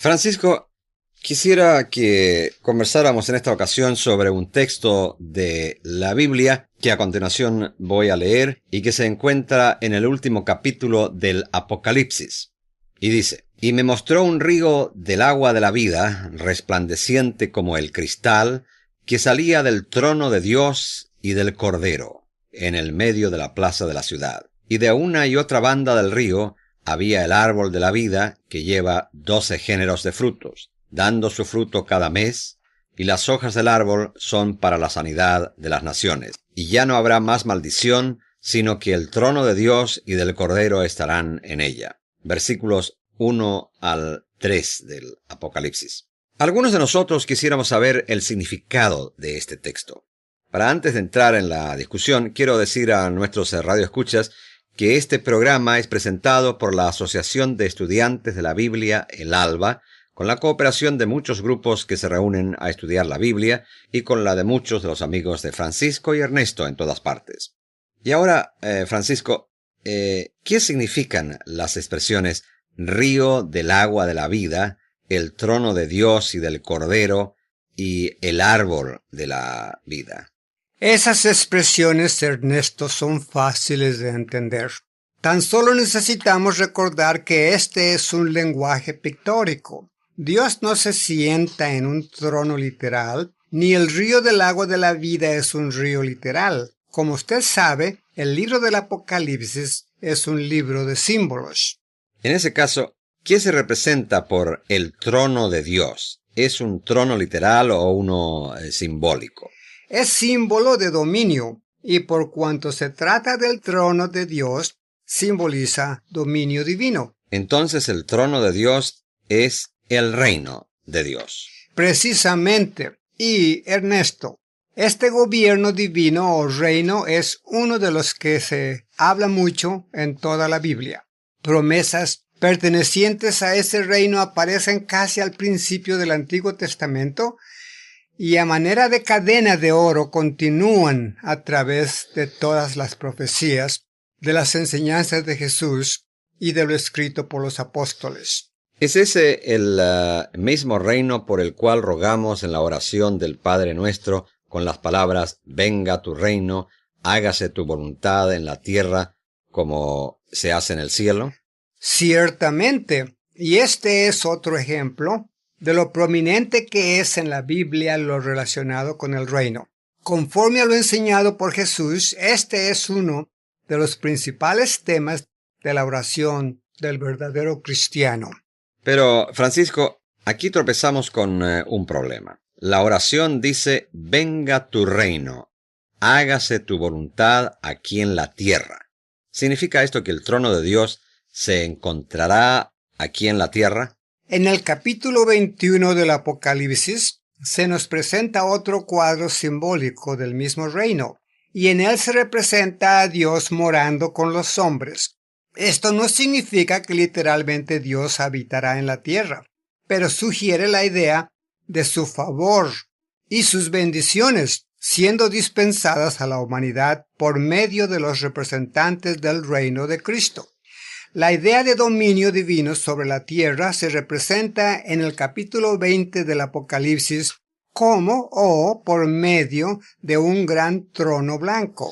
Francisco, quisiera que conversáramos en esta ocasión sobre un texto de la Biblia que a continuación voy a leer y que se encuentra en el último capítulo del Apocalipsis. Y dice: «Y me mostró un río del agua de la vida, resplandeciente como el cristal, que salía del trono de Dios y del Cordero, en el medio de la plaza de la ciudad. Y de una y otra banda del río había el árbol de la vida, que lleva 12 géneros de frutos, dando su fruto cada mes, y las hojas del árbol son para la sanidad de las naciones. Y ya no habrá más maldición, sino que el trono de Dios y del Cordero estarán en ella». Versículos 1 al 3 del Apocalipsis. Algunos de nosotros quisiéramos saber el significado de este texto. Para antes de entrar en la discusión, quiero decir a nuestros radioescuchas que este programa es presentado por la Asociación de Estudiantes de la Biblia, el ALBA, con la cooperación de muchos grupos que se reúnen a estudiar la Biblia y con la de muchos de los amigos de Francisco y Ernesto en todas partes. Y ahora, Francisco, ¿qué significan las expresiones río del agua de la vida, el trono de Dios y del Cordero y el árbol de la vida? Esas expresiones, Ernesto, son fáciles de entender. Tan solo necesitamos recordar que este es un lenguaje pictórico. Dios no se sienta en un trono literal, ni el río del agua de la vida es un río literal. Como usted sabe, el libro del Apocalipsis es un libro de símbolos. En ese caso, ¿qué se representa por el trono de Dios? ¿Es un trono literal o uno simbólico? Es símbolo de dominio, y por cuanto se trata del trono de Dios, simboliza dominio divino. Entonces el trono de Dios es el reino de Dios. Precisamente. Y, Ernesto, este gobierno divino o reino es uno de los que se habla mucho en toda la Biblia. Promesas pertenecientes a ese reino aparecen casi al principio del Antiguo Testamento, y a manera de cadena de oro continúan a través de todas las profecías, de las enseñanzas de Jesús y de lo escrito por los apóstoles. ¿Es ese el mismo reino por el cual rogamos en la oración del Padre Nuestro con las palabras: «Venga tu reino, hágase tu voluntad en la tierra como se hace en el cielo»? Ciertamente, y este es otro ejemplo de lo prominente que es en la Biblia lo relacionado con el reino. Conforme a lo enseñado por Jesús, este es uno de los principales temas de la oración del verdadero cristiano. Pero, Francisco, aquí tropezamos con un problema. La oración dice: «Venga tu reino, hágase tu voluntad aquí en la tierra». ¿Significa esto que el trono de Dios se encontrará aquí en la tierra? En el capítulo 21 del Apocalipsis se nos presenta otro cuadro simbólico del mismo reino, y en él se representa a Dios morando con los hombres. Esto no significa que literalmente Dios habitará en la tierra, pero sugiere la idea de su favor y sus bendiciones siendo dispensadas a la humanidad por medio de los representantes del reino de Cristo. La idea de dominio divino sobre la tierra se representa en el capítulo 20 del Apocalipsis como o por medio de un gran trono blanco.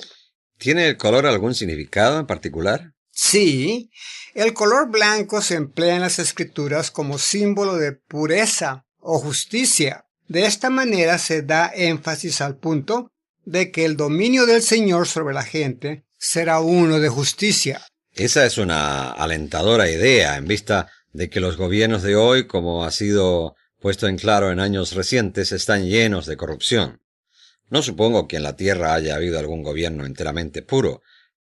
¿Tiene el color algún significado en particular? Sí, el color blanco se emplea en las Escrituras como símbolo de pureza o justicia. De esta manera se da énfasis al punto de que el dominio del Señor sobre la gente será uno de justicia. Esa es una alentadora idea en vista de que los gobiernos de hoy, como ha sido puesto en claro en años recientes, están llenos de corrupción. No supongo que en la tierra haya habido algún gobierno enteramente puro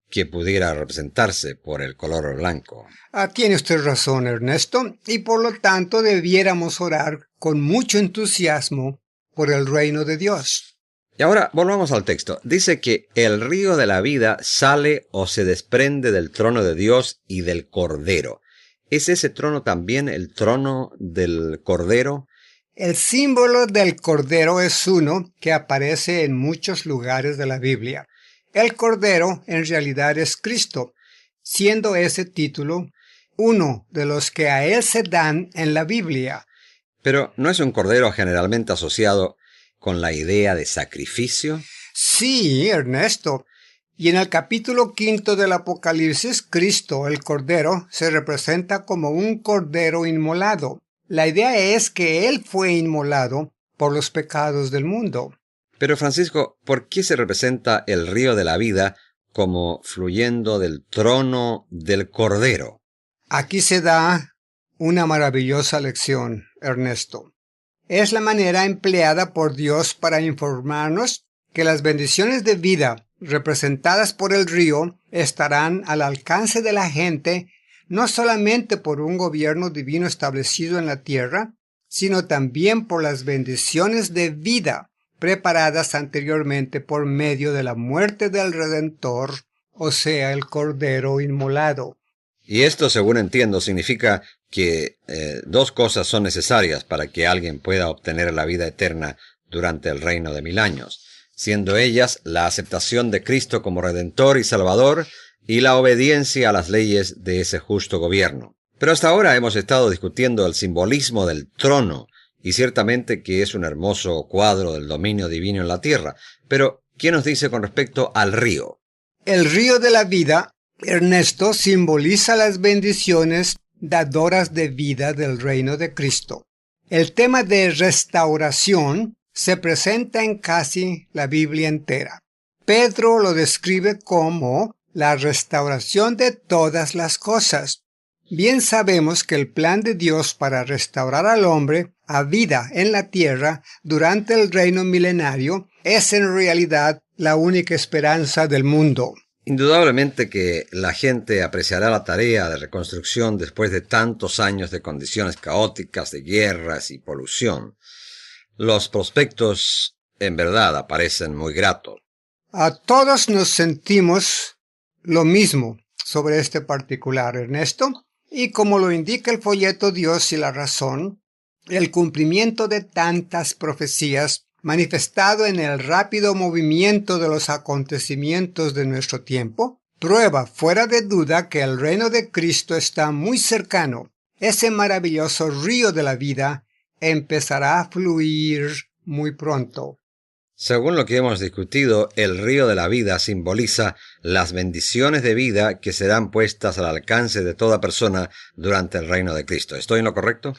que pudiera representarse por el color blanco. Tiene usted razón, Ernesto, y por lo tanto debiéramos orar con mucho entusiasmo por el reino de Dios. Y ahora volvamos al texto. Dice que el río de la vida sale o se desprende del trono de Dios y del Cordero. ¿Es ese trono también el trono del Cordero? El símbolo del Cordero es uno que aparece en muchos lugares de la Biblia. El Cordero en realidad es Cristo, siendo ese título uno de los que a él se dan en la Biblia. Pero ¿no es un cordero generalmente asociado con la idea de sacrificio? Sí, Ernesto. Y en el capítulo 5 del Apocalipsis, Cristo, el Cordero, se representa como un cordero inmolado. La idea es que Él fue inmolado por los pecados del mundo. Pero Francisco, ¿por qué se representa el río de la vida como fluyendo del trono del Cordero? Aquí se da una maravillosa lección, Ernesto. Es la manera empleada por Dios para informarnos que las bendiciones de vida representadas por el río estarán al alcance de la gente no solamente por un gobierno divino establecido en la tierra, sino también por las bendiciones de vida preparadas anteriormente por medio de la muerte del Redentor, o sea, el Cordero inmolado. Y esto, según entiendo, significa que dos cosas son necesarias para que alguien pueda obtener la vida eterna durante el reino de 1000 años, siendo ellas la aceptación de Cristo como Redentor y Salvador y la obediencia a las leyes de ese justo gobierno. Pero hasta ahora hemos estado discutiendo el simbolismo del trono, y ciertamente que es un hermoso cuadro del dominio divino en la tierra. Pero, ¿qué nos dice con respecto al río? El río de la vida, Ernesto, simboliza las bendiciones dadoras de vida del reino de Cristo. El tema de restauración se presenta en casi la Biblia entera. Pedro lo describe como la restauración de todas las cosas. Bien sabemos que el plan de Dios para restaurar al hombre a vida en la tierra durante el reino milenario es en realidad la única esperanza del mundo. Indudablemente que la gente apreciará la tarea de reconstrucción después de tantos años de condiciones caóticas, de guerras y polución. Los prospectos, en verdad, aparecen muy gratos. A todos nos sentimos lo mismo sobre este particular, Ernesto, y como lo indica el folleto Dios y la razón, el cumplimiento de tantas profecías manifestado en el rápido movimiento de los acontecimientos de nuestro tiempo, prueba fuera de duda que el reino de Cristo está muy cercano. Ese maravilloso río de la vida empezará a fluir muy pronto. Según lo que hemos discutido, el río de la vida simboliza las bendiciones de vida que serán puestas al alcance de toda persona durante el reino de Cristo. ¿Estoy en lo correcto?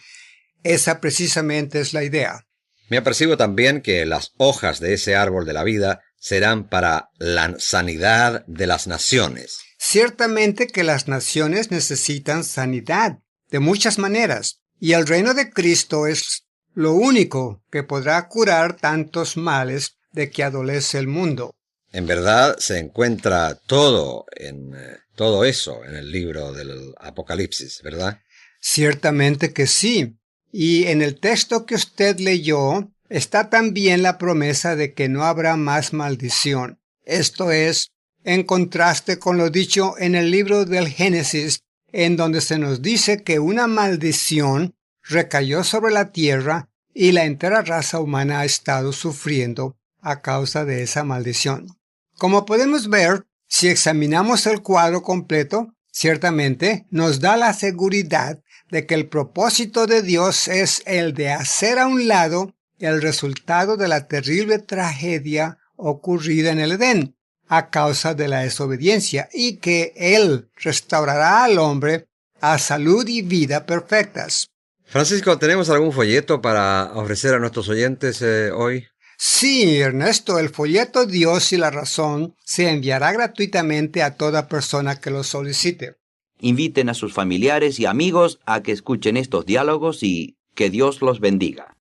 Esa precisamente es la idea. Me apercibo también que las hojas de ese árbol de la vida serán para la sanidad de las naciones. Ciertamente que las naciones necesitan sanidad de muchas maneras, y el reino de Cristo es lo único que podrá curar tantos males de que adolece el mundo. En verdad se encuentra todo eso en el libro del Apocalipsis, ¿verdad? Ciertamente que sí. Y en el texto que usted leyó está también la promesa de que no habrá más maldición. Esto es, en contraste con lo dicho en el libro del Génesis, en donde se nos dice que una maldición recayó sobre la tierra y la entera raza humana ha estado sufriendo a causa de esa maldición. Como podemos ver, si examinamos el cuadro completo, ciertamente nos da la seguridad de que el propósito de Dios es el de hacer a un lado el resultado de la terrible tragedia ocurrida en el Edén a causa de la desobediencia y que Él restaurará al hombre a salud y vida perfectas. Francisco, ¿tenemos algún folleto para ofrecer a nuestros oyentes hoy? Sí, Ernesto, el folleto Dios y la razón se enviará gratuitamente a toda persona que lo solicite. Inviten a sus familiares y amigos a que escuchen estos diálogos y que Dios los bendiga.